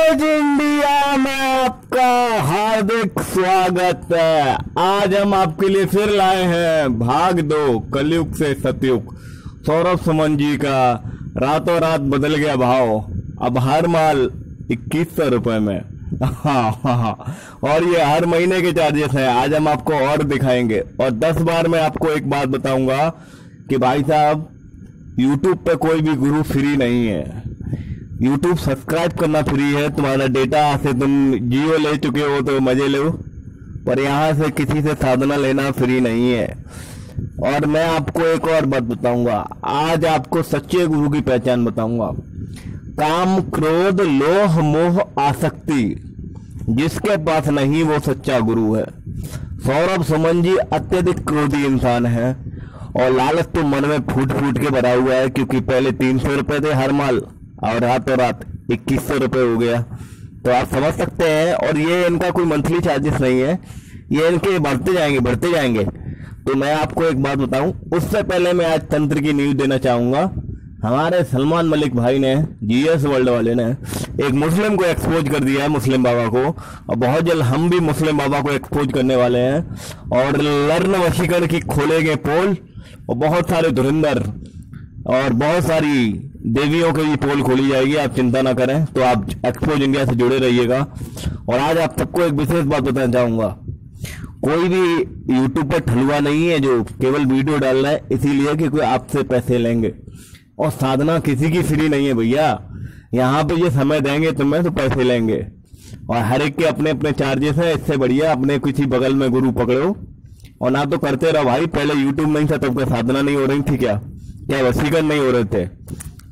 आज इंडिया में आपका हार्दिक स्वागत है। आज हम आपके लिए फिर लाए हैं भाग दो कलयुग से सतयुग। सौरभ सुमन जी का रातों रात बदल गया भाव, अब हर माल 2100 रुपए में। हाँ, और ये हर महीने के चार्जेस हैं। आज हम आपको और दिखाएंगे। और 10 बार मैं आपको एक बात बताऊंगा कि भाई साहब, YouTube पे कोई भी गुरु फ्री नहीं है। YouTube सब्सक्राइब करना फ्री है, तुम्हारा डेटा से तुम जियो ले चुके हो तो मजे लो, पर यहाँ से किसी से साधना लेना फ्री नहीं है। और मैं आपको एक और बात बताऊंगा, आज आपको सच्चे गुरु की पहचान बताऊंगा। काम, क्रोध, लोभ, मोह, आसक्ति जिसके पास नहीं वो सच्चा गुरु है। सौरभ सुमन जी अत्यधिक क्रोधी इंसान है और लालच तो मन में फूट फूट के भरा हुआ है, क्योंकि पहले 300 रुपए थे हर माल और रातों रात 2100 रुपए हो गया। तो आप समझ सकते हैं। और ये इनका कोई मंथली चार्जेस नहीं है, ये इनके बढ़ते जाएंगे। तो मैं आपको एक बात बताऊं, उससे पहले मैं आज तंत्र की न्यूज देना चाहूंगा। हमारे सलमान मलिक भाई ने, जीएस वर्ल्ड वाले ने एक मुस्लिम को एक्सपोज कर दिया है, मुस्लिम बाबा को। और बहुत जल्द हम भी मुस्लिम बाबा को एक्सपोज करने वाले हैं और लर्न वशीकरण की खोलेंगे पोल, और बहुत सारे धुरंधर और बहुत सारी देवियों की पोल खोली जाएगी। आप चिंता ना करें। तो आप एक्सपोज इंडिया से जुड़े रहिएगा। और आज आप सबको एक विशेष बात बताना चाहूंगा, कोई भी यूट्यूब पर ठलुआ नहीं है जो केवल वीडियो डाल रहा है इसीलिए कि कोई आपसे पैसे लेंगे। और साधना किसी की फ्री नहीं है भैया। यहाँ पे ये समय देंगे तुम्हें तो पैसे लेंगे, और हर एक के अपने अपने चार्जेस हैं। इससे बढ़िया अपने किसी बगल में गुरु पकड़ो और ना तो करते रहो भाई। पहले यूट्यूब नहीं था तब क्या साधना नहीं हो रही थी? क्या वसीकरण नहीं हो रहे थे?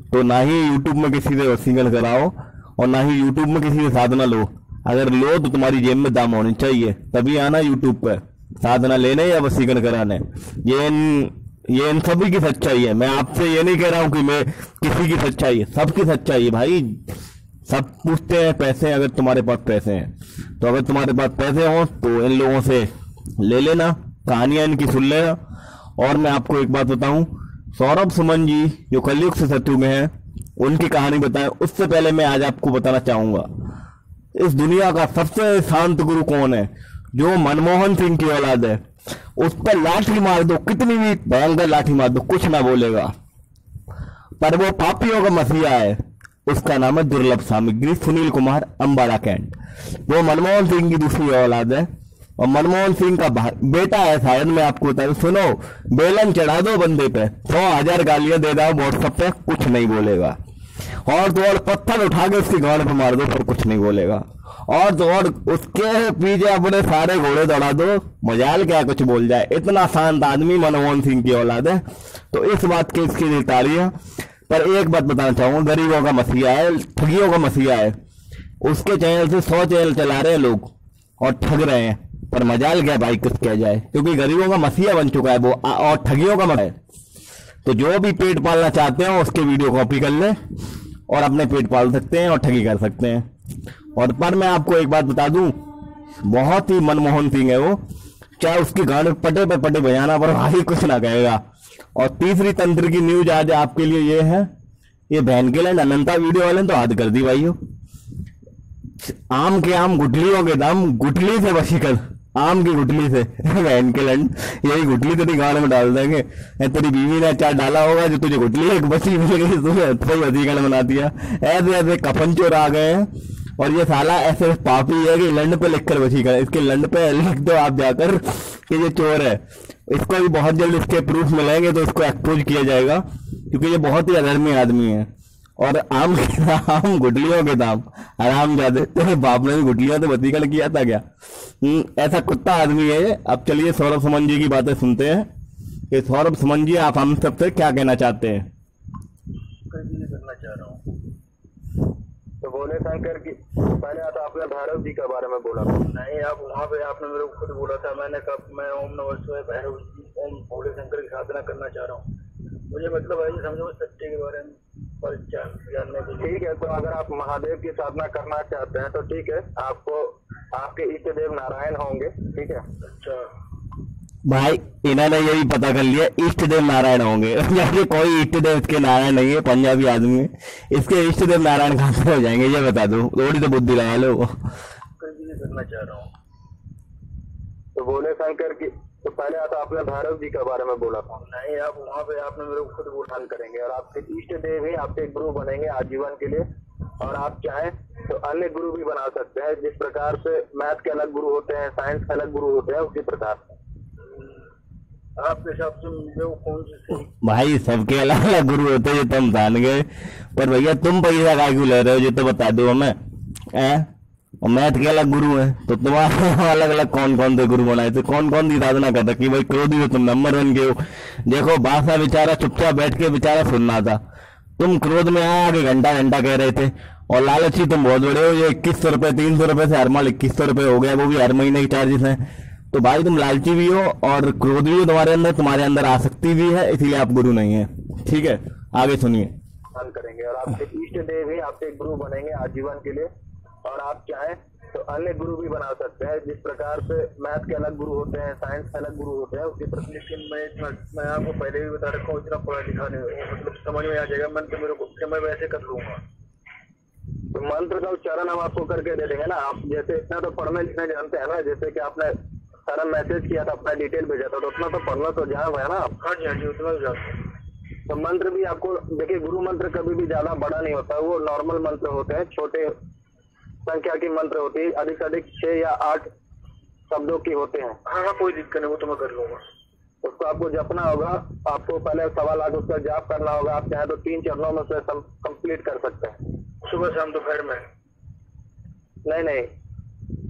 तो ना ही यूट्यूब में किसी से वसीकरण कराओ और ना ही यूट्यूब में किसी से साधना लो। अगर लो तो तुम्हारी जेब में दाम होने चाहिए, तभी आना यूट्यूब पर साधना लेने या वसीकरण कराने। ये इन सभी की सच्चाई है। मैं आपसे ये नहीं कह रहा हूं कि मैं किसी की सच्चाई है, सबकी सच्चाई है भाई। सब पूछते हैं पैसे, अगर तुम्हारे पास पैसे हैं तो, अगर तुम्हारे पास पैसे हो तो इन लोगों से ले लेना, कहानियां इनकी सुन लेना। और मैं आपको एक बात बताऊं, सौरभ सुमन जी जो कलयुग से सतयुग में है, उनकी कहानी बताएं। उससे पहले मैं आज आपको बताना चाहूंगा, इस दुनिया का सबसे शांत गुरु कौन है? जो मनमोहन सिंह की औलाद है। उस पर लाठी मार दो, कितनी भी भयंकर लाठी मार दो, कुछ ना बोलेगा। पर वो पापियों का मसीहा है, उसका नाम है दुर्लभ सामग्री, सुनील कुमार, अंबाला कैंट। वो मनमोहन सिंह की दूसरी औलाद है और मनमोहन सिंह का बेटा है शायद। मैं आपको बता दूं, सुनो, बेलन चढ़ा दो बंदे पे, 100,000 गालियां दे दो व्हाट्सएप पे, कुछ नहीं बोलेगा। और तो और पत्थर उठा के उसकी गाड़ पे मार दो, पर कुछ नहीं बोलेगा। और तो और उसके पीछे अपने सारे घोड़े दौड़ा दो, मजाल क्या कुछ बोल जाए। इतना शांत आदमी मनमोहन सिंह की औलाद है। तो इस बात की इसकी लिए तालियां। पर एक बात बताना चाहूंगा, गरीबों का मसीहा है, ठगियों का मसीहा है। उसके चैनल से 100 चैनल चला रहे हैं लोग और ठग रहे हैं, पर मजाल क्या भाई कुछ कह जाए, क्योंकि गरीबों का मसीहा बन चुका है वो और ठगियों का मत है। तो जो भी पेट पालना चाहते हो उसके वीडियो कॉपी कर ले और अपने पेट पाल सकते हैं और ठगी कर सकते हैं। और पर मैं आपको एक बात बता दूं, बहुत ही मनमोहन सिंह है वो, चाहे उसकी गाने पटे पे पटे बजाना पर भाई कुछ ना कहेगा। और तीसरी तंत्र की न्यूज आज आपके लिए ये है, ये बहन के लैंड अनंता वीडियो वाले ने तो हाथ कर दी भाइयों। आम के आम गुठलियों के दाम, गुठली से वशीकरण, आम की गुठली से बहन के लैंड, यही गुठली तेरी गाड़ में डाल देंगे। तेरी बीवी ने अचार डाला होगा जो तुझे गुठली एक बची मिल गई, तुझे वशीकरण बना दिया। ऐसे ऐसे कफन चोर आ गए हैं। और ये साला ऐसे पापी है कि लंड पे लिखकर वशीकरण, इसके लंड पे लिख दो आप जाकर कि ये चोर है। इसको भी बहुत जल्द इसके प्रूफ मिलेंगे तो इसको एक्सपोज किया जाएगा, क्योंकि ये बहुत ही अधर्मी आदमी है। और आम के दाम, गुठलियों के दाम, आराम जाते। तेरे बाप ने भी गुठलियों से वशीकरण किया था क्या? ऐसा कुत्ता आदमी है। अब चलिए सौरभ सुमन जी की बातें सुनते हैं कि सौरभ सुमन जी आप हम सबसे क्या कहना चाहते हैं? करना चाह रहा हूँ तो बोले शंकर की, पहले तो आपने भैरव जी के बारे में बोला नहीं, आप वहाँ पे आपने मेरे को खुद बोला था। मैंने कहा मैं ओम नमः शिवाय भैरव जी, ओम भोले शंकर की साधना करना चाह रहा हूँ। मुझे मतलब है समझो सत्य के बारे में जानने के लिए। ठीक है, तो अगर आप महादेव की साधना करना चाहते हैं तो ठीक है, आपको आपके इष्ट देव नारायण होंगे। ठीक है, अच्छा। भाई इन्होंने यही पता कर लिया इष्ट देव नारायण होंगे जबकि कोई इष्ट देव इसके नारायण नहीं है, पंजाबी आदमी है। इसके इष्ट देव नारायण कहाँ से हो जाएंगे ये बता दो, थोड़ी तो बुद्धि लगा लो। करना चाह रहा हूँ तो बोले शंकर की, तो पहले आता आपने भैरव जी के बारे में बोला था। नहीं, आप वहाँ पे आपने मेरे को खुद उठान करेंगे और आपके इष्ट देव ही आपके गुरु बनेंगे आजीवन के लिए, और आप चाहें तो अन्य गुरु भी बना सकते हैं। जिस प्रकार से मैथ के अलग गुरु होते हैं, साइंस के अलग गुरु होते हैं, उसी प्रकार से आपके हिसाब से जो कौन से भाई सबके अलग अलग गुरु होते हैं, ये तुम जान गए। पर भैया तुम पैसा काय क्यों ले रहे हो, ये तो बता दो हमें। और मैथ के अलग गुरु है तो तुम्हारे अलग अलग कौन कौन से गुरु बनाए थे, कौन कौन सी साधना करता कि भाई क्रोधी हो तुम नंबर 1 के हो। देखो बासा बेचारा चुपचाप बैठ के बेचारा सुनना था, तुम क्रोध में आगे घंटा घंटा कह रहे थे। और लालची तुम बहुत बड़े हो, ये 2100 रुपए 300 रुपए से हर माल 2100 रुपए हो गया, वो भी हर महीने के चार्जेस हैं। तो भाई तुम लालची भी हो और क्रोध भी हो तुम्हारे अंदर आसक्ति भी है, इसीलिए आप गुरु नहीं है। ठीक है, आगे सुनिए। करेंगे और आपके इष्ट देव ही आपके गुरु बनेंगे आजीवन के लिए, और आप चाहें तो अन्य गुरु भी बना सकते हैं। जिस प्रकार से मैथ के अलग गुरु होते हैं, साइंस के अलग गुरु होते हैं, उसी प्रकार। लेकिन मैं आपको पहले भी बता रखा हूँ, इतना पढ़ा लिखा नहीं, मतलब समझ में आ जाएगा। मन तो मेरे को मैं वैसे कर लूंगा, तो मंत्र का उच्चारण हम आपको करके दे देंगे ना। आप जैसे इतना तो पढ़ने लिखने जानते हैं ना, जैसे कि आपने सारा मैसेज किया था, अपना डिटेल भेजा था, तो उतना तो पढ़ना तो जान है ना। हाँ जी, हाँ जी, उतना तो जानते। तो मंत्र भी आपको देखिए, गुरु मंत्र कभी भी ज्यादा बड़ा नहीं होता, वो नॉर्मल मंत्र होते हैं, छोटे संख्या की मंत्र होती है, अधिक से अधिक 6 या 8 शब्दों की होते हैं। हाँ, कोई दिक्कत नहीं, वो तो मैं कर लूंगा। उसको आपको जपना होगा, आपको पहले 1.25 लाख उसका जाप करना होगा। आप चाहे तो 3 चरणों में से कंप्लीट कर सकते हैं, सुबह शाम दोपहर में। नहीं,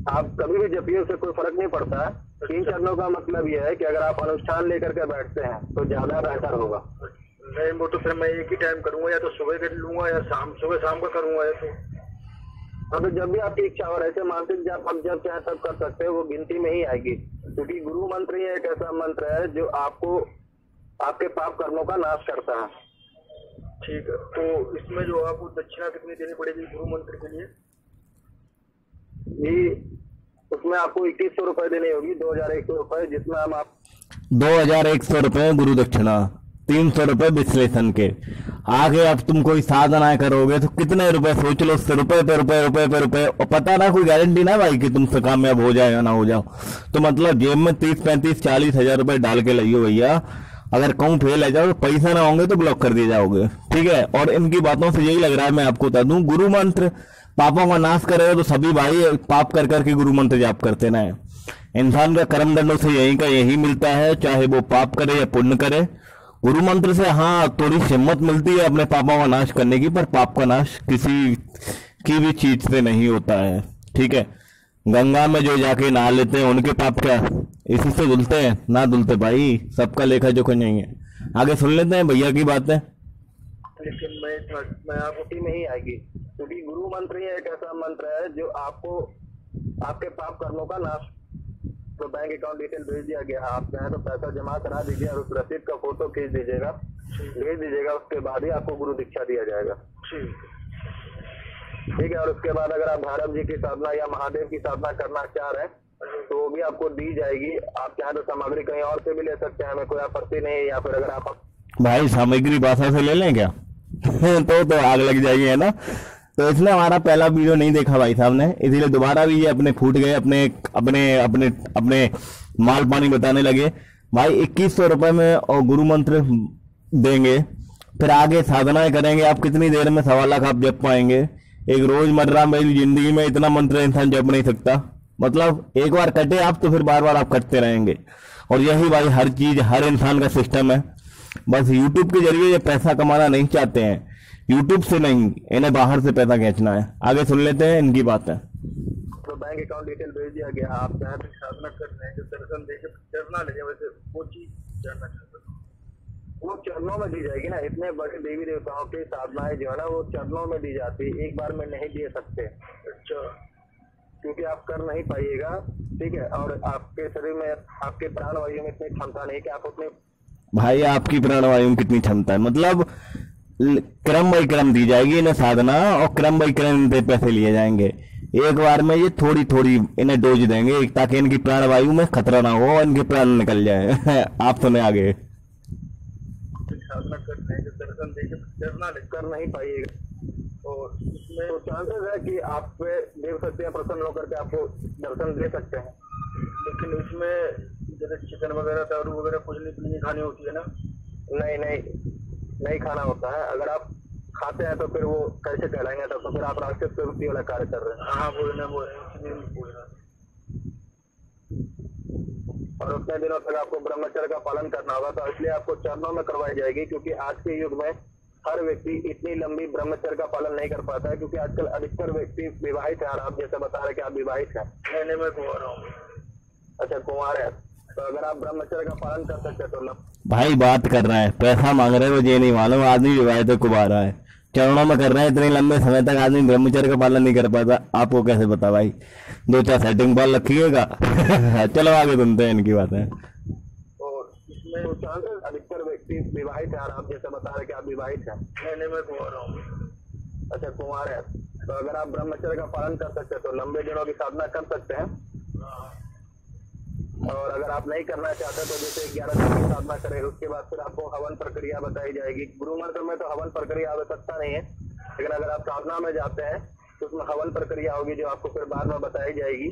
आप कभी भी जपिए, उससे कोई फर्क नहीं पड़ता है। 3 चरणों का मतलब यह है कि अगर आप अनुष्ठान लेकर के बैठते हैं तो ज्यादा बेहतर होगा। नहीं, वो तो फिर मैं एक ही टाइम करूंगा, या तो सुबह कर लूंगा या सुबह शाम का करूंगा, या तो हाँ, तो जब भी आपकी इच्छा हो, ऐसे मानसिक जाप आप जब चाहे तब कर सकते हैं, वो गिनती में ही आएगी। क्योंकि गुरु मंत्र ही एक ऐसा मंत्र है जो आपको आपके पाप कर्मों का नाश करता है। ठीक है, तो इसमें जो आपको दक्षिणा कितनी देनी पड़ेगी गुरु मंत्र के लिए? जी, उसमें आपको 2100 रुपए देनी होगी, 2100 रुपए, जिसमें हम आप 2100 रुपए गुरु दक्षिणा, 300 रुपए विश्लेषण के। आगे अब तुम कोई साधनाएं करोगे तो कितने रुपए सोच लो, उससे रुपए पे रुपए रुपए पे रुपए, और पता ना कोई गारंटी ना भाई कि तुमसे कामयाब हो जाए या ना हो जाओ। तो मतलब जेब में 30 35 40 हजार रुपए डाल के लाइयो भैया, अगर कहूँ फेल है जाओ, पैसा ना होंगे तो ब्लॉक कर दिए जाओगे। ठीक है, और इनकी बातों से यही लग रहा है, मैं आपको बता दूं, गुरु मंत्र पापों का नाश करेगा तो सभी भाई पाप कर करके गुरु मंत्र जाप करते ना। इंसान का कर्म दंडों से यही का यही मिलता है, चाहे वो पाप करे या पुण्य करे। गुरु मंत्र से हाँ थोड़ी हिम्मत मिलती है अपने पापों का नाश करने की, पर पाप का नाश किसी की भी चीज से नहीं होता है। ठीक है, गंगा में जो जाके नहा लेते हैं उनके पाप क्या इसी से धुलते हैं? ना धुलते भाई, सबका लेखा जोखा नहीं है। आगे सुन लेते हैं भैया की बातें। लेकिन मैं आपको में ही आएगी, क्योंकि गुरु मंत्र ही एक ऐसा मंत्र है जो आपको आपके पाप कर्मों का नाश। तो बैंक अकाउंट डिटेल भेज दिया गया, आप चाहें तो पैसा जमा करा दीजिए और उस रसीद का फोटो खींच दीजिएगा, भेज दीजिएगा, उसके बाद ही आपको गुरु दीक्षा दिया जाएगा। ठीक है, और उसके बाद अगर आप भैरव जी की साधना या महादेव की साधना करना चाह रहे हैं तो वो भी आपको दी जाएगी। आप चाहें तो सामग्री कहीं और से भी ले सकते हैं, हमें कोई आपत्ति नहीं है। या फिर अगर आप भाई सामग्री भाषा से ले लें क्या? तो आग लग जाएगी, है ना। तो इसने हमारा पहला वीडियो नहीं देखा भाई साहब ने, इसीलिए दोबारा भी ये अपने फूट गए, अपने अपने अपने अपने माल पानी बताने लगे। भाई 2100 रुपए में और गुरु मंत्र देंगे, फिर आगे साधनाएं करेंगे। आप कितनी देर में 1.25 लाख आप जप पाएंगे? एक रोजमर्रा मेरी जिंदगी में इतना मंत्र इंसान जप नहीं सकता। मतलब एक बार कटे आप तो फिर बार बार आप करते रहेंगे। और यही भाई हर चीज हर इंसान का सिस्टम है। बस यूट्यूब के जरिए ये पैसा कमाना नहीं चाहते हैं, यूट्यूब से नहीं, इन्हें बाहर से पैसा खींचना है। आगे सुन लेते हैं इनकी बातें। तो बैंक अकाउंट डिटेल भेज दिया गया, आप चाहे तो साधना करते हैं, जो दर्शन देके चरना ले, वैसे वो चीज जानना चाहते वो चरणों में दी जाएगी ना। इतने बड़े देवी देवताओं की साधनाएं जो है ना वो चरणों में दी जाती है, एक बार में नहीं दे सकते। अच्छा, क्योंकि आप कर नहीं पाइएगा। ठीक है, और आपके शरीर में आपके प्राणवायु में इतनी क्षमता नहीं कि आप अपने भाई आपकी प्राणवायु में कितनी क्षमता है? मतलब क्रम बाई क्रम दी जाएगी इन्हें साधना, और क्रम बाई क्रम इनसे पैसे लिए जाएंगे। एक बार में ये थोड़ी थोड़ी इन्हें डोज देंगे ताकि इनकी प्राणवायु में खतरा ना हो और इनके प्राण निकल जाए। आप सुने आगे। साधना करते हैं, जब दर्शन देके करना कर नहीं पाइएगा और इसमें तो चांसेस है कि आप पे देख सकते हैं, प्रसन्न होकर के आपको दर्शन दे सकते हैं, लेकिन उसमें जैसे चिकन वगैरह दारू वगैरह कुछ नहीं खानी होती है ना। नहीं खाना होता है। अगर आप खाते हैं तो फिर वो कैसे कहलाएंगे, तब तो फिर आप राष्ट्रीय प्रवृत्ति वाला कार्य कर रहे हैं। हाँ बोल रहे और उतने दिनों तक आपको ब्रह्मचर्य का पालन करना होगा, तो इसलिए आपको चरणों में करवाई जाएगी, क्योंकि आज के युग में हर व्यक्ति इतनी लंबी ब्रह्मचर्य का पालन नहीं कर पाता है, क्योंकि आजकल अधिकतर व्यक्ति विवाहित है और आप जैसे बता रहे कि आप विवाहित हैं। नहीं मैं कुंवार हूँ। अच्छा कुंवार है, तो अगर आप ब्रह्मचर्य का पालन कर सकते हैं तो भाई बात कर रहे हैं, पैसा मांग रहे हैं, मुझे नहीं मालूम। आदमी विवाहित है, कुंवारा है, चरणों में कर रहे हैं, इतने लंबे समय तक आदमी ब्रह्मचर्य का पालन नहीं कर पाता, आपको कैसे पता भाई? 2-4 सेटिंग बॉल रखिएगा। चलो आगे सुनते हैं इनकी बातें। और इसमें चांसेस अधिकतर व्यक्ति विवाहित है और आप जैसे बता रहे कि आप विवाहित हैं। नहीं मैं कुंवार हूँ। अच्छा कुंवार है, तो अगर आप ब्रह्मचर्य का पालन कर सकते हैं तो लंबे दिनों की साधना कर सकते हैं। और अगर आप नहीं करना चाहते तो जैसे 11 दिन की साधना करें, उसके बाद फिर आपको हवन प्रक्रिया बताई जाएगी। गुरु मंत्र में तो हवन प्रक्रिया आवश्यकता नहीं है, लेकिन अगर आप साधना में जाते हैं तो उसमें हवन प्रक्रिया होगी जो आपको फिर बाद में बताई जाएगी।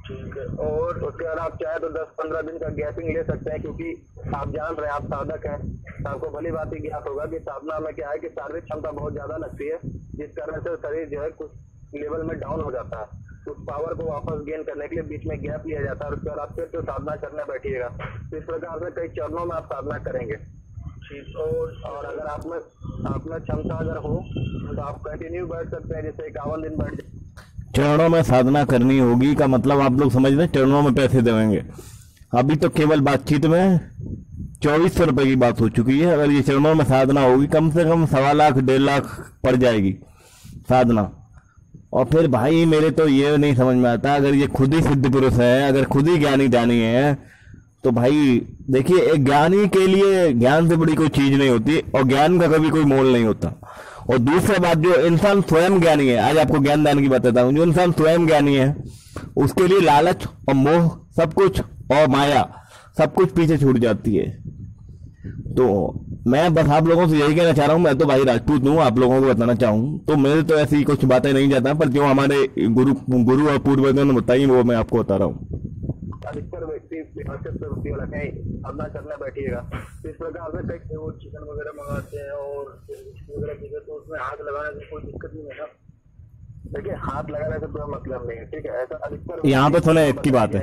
ठीक है। और उसके बाद आप चाहे तो 10-15 दिन का गैपिंग ले सकते हैं, क्योंकि आप जान रहे हैं आप साधक हैं, तो आपको भली बात ही ज्ञात होगा कि साधना में क्या है कि शारीरिक क्षमता बहुत ज्यादा लगती है, जिस कारण से शरीर जो है कुछ लेवल में डाउन हो जाता है। उस पावर को वापस गेन करने के लिए बीच में गैप लिया जाता है और उसके बाद आप फिर से साधना करने बैठिएगा। तो इस प्रकार से कई चरणों में आप साधना करेंगे। ठीक। और अगर आप में क्षमता अगर हो तो आप कंटिन्यू बैठ सकते हैं, जैसे 51 दिन बैठ जाए। चरणों में साधना करनी होगी का मतलब आप लोग समझ रहे हैं, चरणों में पैसे देंगे। अभी तो केवल बातचीत में 2400 रुपए की बात हो चुकी है। अगर ये चरणों में साधना होगी कम से कम 1.25 लाख 1.5 लाख पड़ जाएगी साधना। और फिर भाई मेरे तो ये नहीं समझ में आता, अगर ये खुद ही सिद्ध पुरुष है, अगर खुद ही ज्ञानी ज्ञानी है, तो भाई देखिए एक ज्ञानी के लिए ज्ञान से बड़ी कोई चीज नहीं होती और ज्ञान का कभी कोई मोल नहीं होता। और दूसरा बात, जो इंसान स्वयं ज्ञानी है, आज आपको ज्ञान दान की बताता हूँ, जो इंसान स्वयं ज्ञानी है उसके लिए लालच और मोह सब कुछ और माया सब कुछ पीछे छूट जाती है। तो मैं बस आप लोगों से यही कहना चाह रहा हूँ, मैं तो भाई राजपूत हूँ, आप लोगों को बताना चाहूँ तो मेरे तो ऐसी कुछ बातें नहीं जाता, पर जो हमारे गुरु और पूर्वजों ने बताई वो मैं आपको बता रहा हूँ। अधिकतर व्यक्ति साधना करने बैठिएगा, इस प्रकार से कई वो चिकन वगैरह मंगाते हैं और वगैरह, तो उसमें हाथ लगाने से कोई दिक्कत नहीं है ना। देखिए हाथ लगाने से कोई मतलब नहीं है, ठीक है। ऐसा अधिकतर यहाँ पे सुने एक की बात है।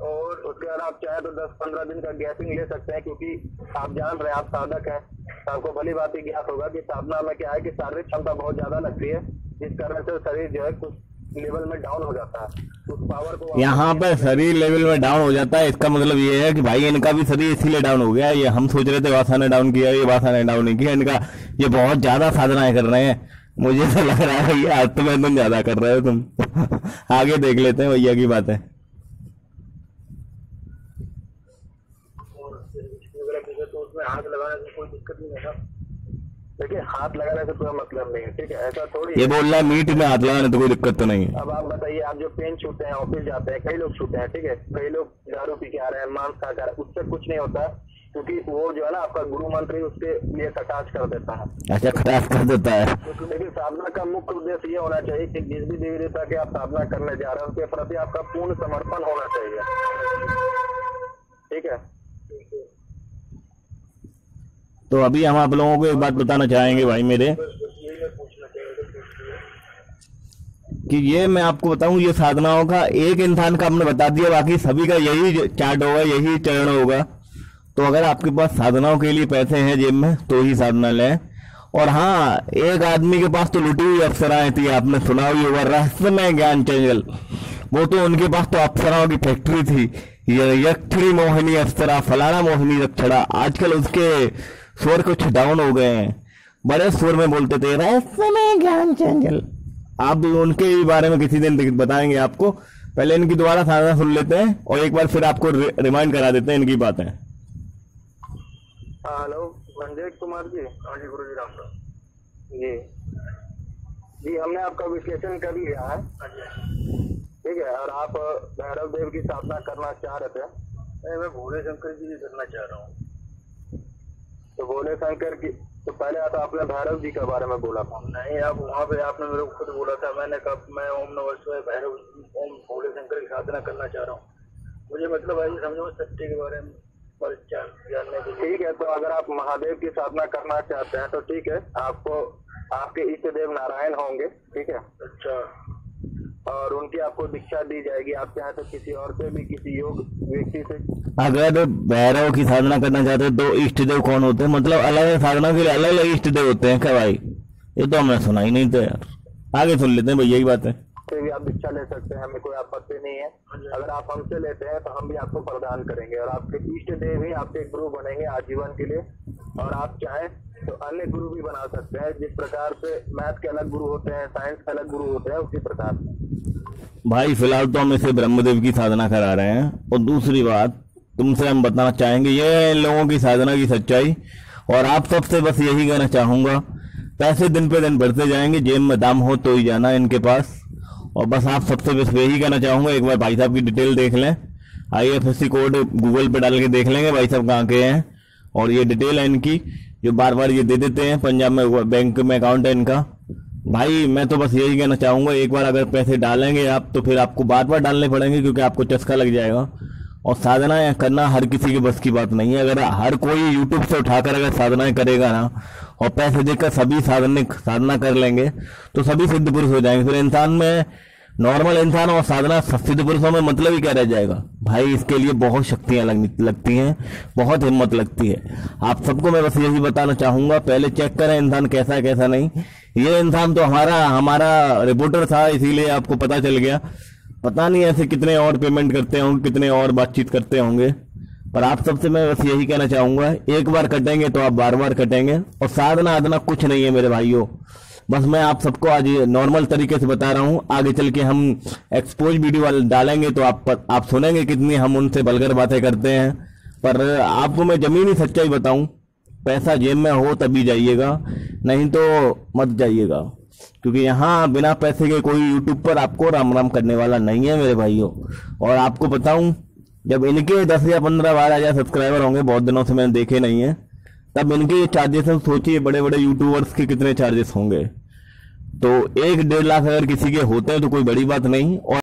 और उसके बाद आप चाहे तो 10-15 दिन का गैपिंग ले सकते हैं, क्योंकि आप जान रहे हैं आप साधक हैं, तो आपको भली बात ही ज्ञात होगा कि साधना में क्या है कि शारीरिक क्षमता बहुत ज्यादा लगती है, जिस कारण से शरीर जो है कुछ लेवल में डाउन हो जाता है। उस पावर को यहाँ पे शरीर लेवल में डाउन हो जाता है, इसका मतलब ये है कि भाई इनका भी शरीर इसीलिए डाउन हो गया। ये हम सोच रहे थे वासा ने डाउन किया, ये वासा ने डाउन नहीं किया, इनका ये बहुत ज्यादा साधनाएं कर रहे हैं। मुझे तो लग रहा है भैया आज तुम्हें तुम ज्यादा कर रहे हो तुम। आगे देख लेते हैं भैया की बात है। तो उसमें हाथ लगाने से कोई दिक्कत नहीं है ना। देखिए हाथ लगाने से कोई मतलब नहीं है, ठीक है। ऐसा थोड़ी ये बोल रहा है मीट में हाथ लगाने से कोई दिक्कत तो नहीं है। अब आप बताइए, आप जो पेन छूते हैं, ऑफिस जाते हैं, कई लोग छूते हैं, ठीक है, कई लोग दारू पी के आ रहे हैं, मांस खा कर, उससे कुछ नहीं होता, क्योंकि वो जो है ना आपका गुरु मंत्र ही उसके लिए खटास कर देता है। अच्छा खटास कर देता है। देखिए साधना का मुख्य उद्देश्य ये होना चाहिए कि जिस भी देवी देवता की आप साधना करने जा रहे हैं उसके प्रति आपका पूर्ण समर्पण होना चाहिए, ठीक है। तो अभी हम आप लोगों को एक बात बताना चाहेंगे भाई मेरे, कि ये मैं आपको बताऊं, ये साधनाओं का एक इंसान का हमने बता दिया, बाकी सभी का यही चार्ट होगा, यही चरण होगा। तो अगर आपके पास साधनाओं के लिए पैसे हैं जेब में तो ही साधना लें। और हाँ, एक आदमी के पास तो लुटी हुई अप्सराएं थी, आपने सुना ही होगा, रहस्यमय ज्ञान चंचल, वो तो उनके पास तो अप्सराओं की फैक्ट्री थी, यक्षिणी मोहिनी अप्सरा, फलाना मोहिनी रक्षड़ा। आजकल उसके स्वर कुछ डाउन हो गए हैं, बड़े स्वर में बोलते थे रहस्यमय ज्ञान चंचल। आप उनके बारे में किसी दिन बताएंगे आपको, पहले इनकी दोबारा साधना सुन लेते हैं और एक बार फिर आपको रिमाइंड करा देते हैं इनकी बातें। हेलो संजय कुमार जी। हाँ जी गुरु जी, राम राम जी। जी हमने आपका विश्लेषण कर लिया है, ठीक है। और आप भैरव देव की स्थापना करना चाह रहे थे। नहीं, मैं भोले शंकर जी की करना चाह रहा हूँ। तो भोले शंकर की तो पहले आता आपने भैरव जी के बारे में बोला था। नहीं, आप वहाँ पे आपने मेरे को खुद बोला था। मैंने कहा मैं ओम नमः शिवाय भैरव ओम भोले शंकर की साधना करना चाह रहा हूँ। मुझे मतलब ऐसे समझो सत्य के बारे में जानने के लिए। ठीक है, तो अगर आप महादेव की साधना करना चाहते हैं तो ठीक है, आपको आपके इष्ट देव नारायण होंगे, ठीक है। अच्छा। और उनकी आपको दीक्षा दी जाएगी। आप चाहे तो किसी और से भी, किसी योग व्यक्ति से। अगर भैरव की साधना करना चाहते हो तो इष्ट देव कौन होते हैं? मतलब अलग साधना के लिए अलग अलग इष्ट देव होते हैं क्या भाई? ये तो हमने सुना ही नहीं था यार। आगे सुन लेते हैं भैया, यही बात है। से भी आप दीक्षा ले सकते हैं, हमें कोई आपत्ति नहीं है। अगर आप हमसे लेते हैं तो हम भी आपको प्रदान करेंगे और आपके इष्ट देव ही आपके गुरु बनेंगे आजीवन के लिए। और आप चाहें तो अन्य गुरु भी बना सकते हैं। जिस प्रकार से मैथ के अलग गुरु होते हैं, साइंस के अलग गुरु होते हैं, उसी प्रकार भाई फिलहाल तो हम इसे ब्रह्मदेव की साधना करा रहे हैं। और दूसरी बात तुमसे हम बताना चाहेंगे, ये इन लोगों की साधना की सच्चाई। और आप सबसे बस यही कहना चाहूंगा, पैसे दिन पे दिन बढ़ते जाएंगे, जेब में दाम हो तो ही जाना इनके पास। और बस आप सबसे बस यही कहना चाहूंगा, एक बार भाई साहब की डिटेल देख लें, IFSC कोड गूगल पे डाल के देख लेंगे भाई साहब कहाँ के हैं। और ये डिटेल है इनकी जो बार बार ये दे देते हैं, पंजाब में बैंक में अकाउंट है इनका। भाई मैं तो बस यही कहना चाहूंगा, एक बार अगर पैसे डालेंगे आप तो फिर आपको बार बार डालने पड़ेंगे, क्योंकि आपको चस्का लग जाएगा। और साधना करना हर किसी के बस की बात नहीं है। अगर हर कोई यूट्यूब से उठाकर अगर साधनाएं करेगा ना और पैसे देकर सभी साधना कर लेंगे तो सभी सिद्ध पुरुष हो जाएंगे। फिर इंसान में, नॉर्मल इंसान और साधना सिद्ध पुरुषों में मतलब ही क्या रह जाएगा भाई? इसके लिए बहुत शक्तियां लगती हैं, बहुत हिम्मत लगती है। आप सबको मैं बस यही बताना चाहूंगा, पहले चेक करें इंसान कैसा है कैसा नहीं। ये इंसान तो हमारा रिपोर्टर था, इसीलिए आपको पता चल गया। पता नहीं ऐसे कितने और पेमेंट करते होंगे, कितने और बातचीत करते होंगे। पर आप सबसे मैं बस यही कहना चाहूंगा, एक बार कटेंगे तो आप बार बार कटेंगे। और साधना आधना कुछ नहीं है मेरे भाइयों। बस मैं आप सबको आज नॉर्मल तरीके से बता रहा हूँ। आगे चल के हम एक्सपोज वीडियो डालेंगे तो आप सुनेंगे कितनी हम उनसे वल्गर बातें करते हैं। पर आपको मैं जमीनी सच्चाई बताऊं, पैसा जेब में हो तभी जाइएगा, नहीं तो मत जाइएगा। क्योंकि यहाँ बिना पैसे के कोई यूट्यूब पर आपको राम राम करने वाला नहीं है मेरे भाइयों। और आपको बताऊं, जब इनके 10 या 15 12 हजार सब्सक्राइबर होंगे, बहुत दिनों से मैंने देखे नहीं है, तब इनके ये चार्जेस हम सोचिए बड़े बड़े यूट्यूबर्स के कितने चार्जेस होंगे। तो 1-1.5 लाख अगर किसी के होते हैं तो कोई बड़ी बात नहीं। और